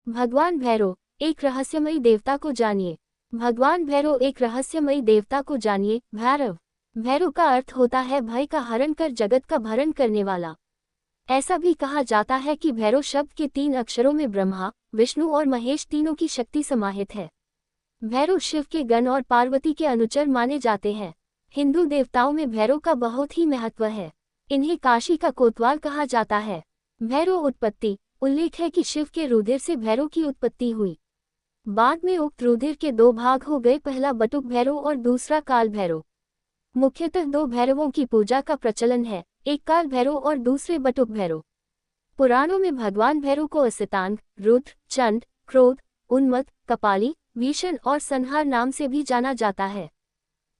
भगवान भैरव, एक रहस्यमयी देवता को जानिए। भगवान भैरव एक रहस्यमयी देवता को जानिए। भैरव, भैरव का अर्थ होता है भय का हरण कर जगत का भरण करने वाला। ऐसा भी कहा जाता है कि भैरव शब्द के 3 अक्षरों में ब्रह्मा, विष्णु और महेश तीनों की शक्ति समाहित है। भैरव शिव के गण और पार्वती के अनुचर माने जाते हैं। हिंदू देवताओं में भैरव का बहुत ही महत्व है। इन्हें काशी का कोतवाल कहा जाता है। भैरव उत्पत्ति, उल्लेख है कि शिव के रुधिर से भैरव की उत्पत्ति हुई। बाद में उक्त रुधिर के 2 भाग हो गए, पहला बटुक भैरव और दूसरा काल भैरव। मुख्यतः 2 भैरवों की पूजा का प्रचलन है, एक काल भैरव और दूसरे बटुक भैरव। पुराणों में भगवान भैरव को असितांग, रुद्र, चंड, क्रोध, उन्मत्त, कपाली, भीषण और संहार नाम से भी जाना जाता है।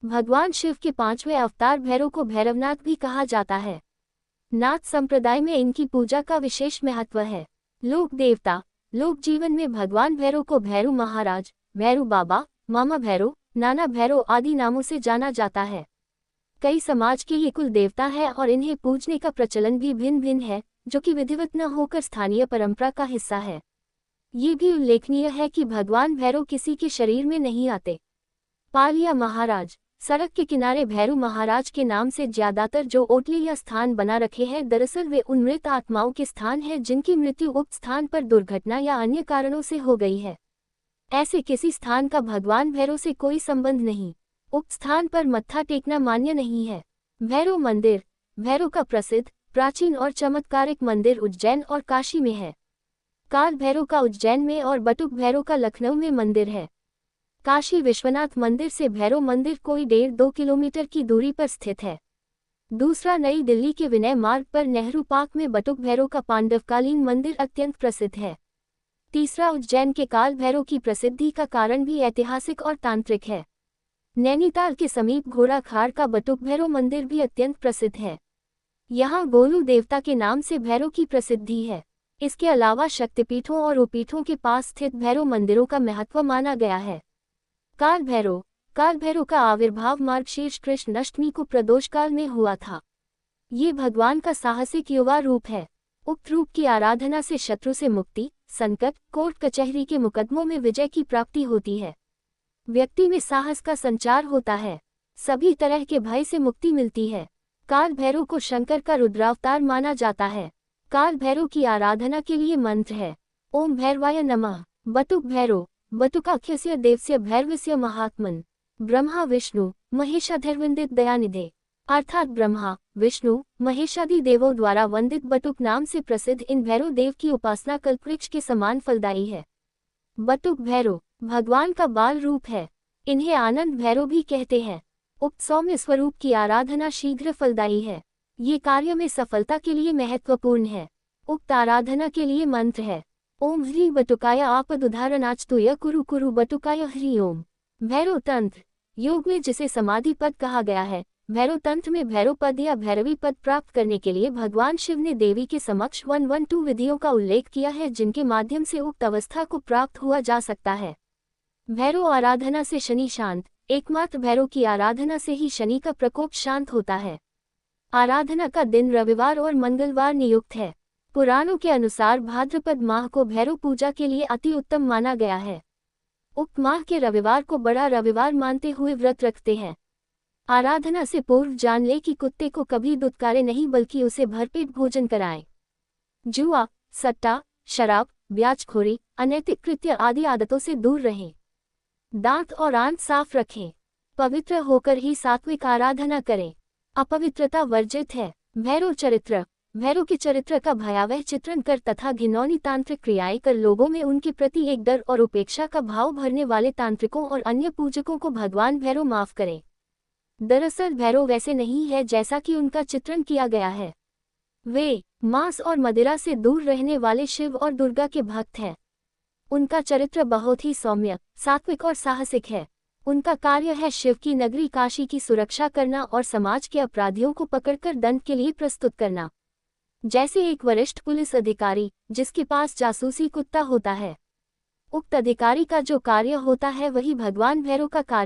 भगवान शिव के 5वें अवतार भैरव को भैरवनाथ भी कहा जाता है। नाथ संप्रदाय में इनकी पूजा का विशेष महत्व है। लोक देवता, लोक जीवन में भगवान भैरव को भैरू महाराज, भैरू बाबा, मामा भैरव, नाना भैरव आदि नामों से जाना जाता है। कई समाज के ये कुल देवता है और इन्हें पूजने का प्रचलन भी भिन्न भिन्न है, जो कि विधिवत न होकर स्थानीय परंपरा का हिस्सा है। ये भी उल्लेखनीय है कि भगवान भैरव किसी के शरीर में नहीं आते। पाल या महाराज, सड़क के किनारे भैरू महाराज के नाम से ज्यादातर जो ओटले या स्थान बना रखे हैं, दरअसल वे उन मृत आत्माओं के स्थान हैं जिनकी मृत्यु उक्त स्थान पर दुर्घटना या अन्य कारणों से हो गई है। ऐसे किसी स्थान का भगवान भैरव से कोई संबंध नहीं। उक्त स्थान पर मत्था टेकना मान्य नहीं है। भैरव मंदिर, भैरव का प्रसिद्ध, प्राचीन और चमत्कारिक मंदिर उज्जैन और काशी में है। काल भैरव का उज्जैन में और बटुक भैरव का लखनऊ में मंदिर है। काशी विश्वनाथ मंदिर से भैरव मंदिर कोई 1.5-2 किलोमीटर की दूरी पर स्थित है। दूसरा नई दिल्ली के विनय मार्ग पर नेहरू पार्क में बटुक भैरव का पांडवकालीन मंदिर अत्यंत प्रसिद्ध है। तीसरा उज्जैन के काल भैरव की प्रसिद्धि का कारण भी ऐतिहासिक और तांत्रिक है। नैनीताल के समीप घोड़ाखाड़ का बटुक भैरव मंदिर भी अत्यंत प्रसिद्ध है। यहाँ गोलू देवता के नाम से भैरव की प्रसिद्धि है। इसके अलावा शक्तिपीठों और उपपीठों के पास स्थित भैरव मंदिरों का महत्व माना गया है। काल भैरव, काल भैरव का आविर्भाव मार्गशीर्ष कृष्ण अष्टमी को प्रदोष काल में हुआ था। ये भगवान का साहसिक युवा रूप है। उक्त रूप की आराधना से शत्रु से मुक्ति, संकट, कोर्ट कचहरी के मुकदमों में विजय की प्राप्ति होती है। व्यक्ति में साहस का संचार होता है। सभी तरह के भय से मुक्ति मिलती है। काल भैरव को शंकर का रुद्रावतार माना जाता है। काल भैरव की आराधना के लिए मंत्र है ओम भैरवाय नमः। बटुक भैरव, बटुकाख्यस्य देवस्य भैरवस्य महात्मन। ब्रह्मा विष्णु महेशाधिर्वंदित दयानिधे, अर्थात ब्रह्मा, विष्णु, महेशादि देवों द्वारा वंदित बटुक नाम से प्रसिद्ध इन भैरव देव की उपासना कल्पवृक्ष के समान फलदायी है। बटुक भैरव भगवान का बाल रूप है। इन्हें आनंद भैरव भी कहते हैं। उक्त सौम्य स्वरूप की आराधना शीघ्र फलदायी है। ये कार्य में सफलता के लिए महत्वपूर्ण है। उक्त आराधना के लिए मंत्र है ओम ह्री बटुकाय आपद उदाहरणाचतुय कुरु कुरु बटुकाय ह्री ओम। भैरव तंत्र, योग में जिसे समाधि पद कहा गया है, भैरव तंत्र में भैरव पद या भैरवी पद प्राप्त करने के लिए भगवान शिव ने देवी के समक्ष 112 विधियों का उल्लेख किया है, जिनके माध्यम से उक्त अवस्था को प्राप्त हुआ जा सकता है। भैरव आराधना से शनि शांत, एकमात्र भैरव की आराधना से ही शनि का प्रकोप शांत होता है। आराधना का दिन रविवार और मंगलवार नियुक्त है। पुराणों के अनुसार भाद्रपद माह को भैरव पूजा के लिए अति उत्तम माना गया है। उक्त माह के रविवार को बड़ा रविवार मानते हुए व्रत रखते हैं। आराधना से पूर्व जान ले कि कुत्ते को कभी दुत्कारे नहीं बल्कि उसे भरपेट भोजन कराएं। जुआ, सट्टा, शराब, ब्याजखोरी, अनैतिक कृत्य आदि आदतों से दूर रहें। दांत और आंत साफ रखें। पवित्र होकर ही सात्विक आराधना करें। अपवित्रता वर्जित है। भैरव चरित्र, भैरव के चरित्र का भयावह चित्रण कर तथा घिनौनी तांत्रिक क्रियाएं कर लोगों में उनके प्रति एक डर और उपेक्षा का भाव भरने वाले तांत्रिकों और अन्य पूजकों को भगवान भैरव माफ करें। दरअसल भैरव वैसे नहीं है जैसा कि उनका चित्रण किया गया है। वे मांस और मदिरा से दूर रहने वाले शिव और दुर्गा के भक्त हैं। उनका चरित्र बहुत ही सौम्य, सात्विक और साहसिक है। उनका कार्य है शिव की नगरी काशी की सुरक्षा करना और समाज के अपराधियों को पकड़कर दंड के लिए प्रस्तुत करना। जैसे एक वरिष्ठ पुलिस अधिकारी जिसके पास जासूसी कुत्ता होता है, उक्त अधिकारी का जो कार्य होता है वही भगवान भैरव का कार्य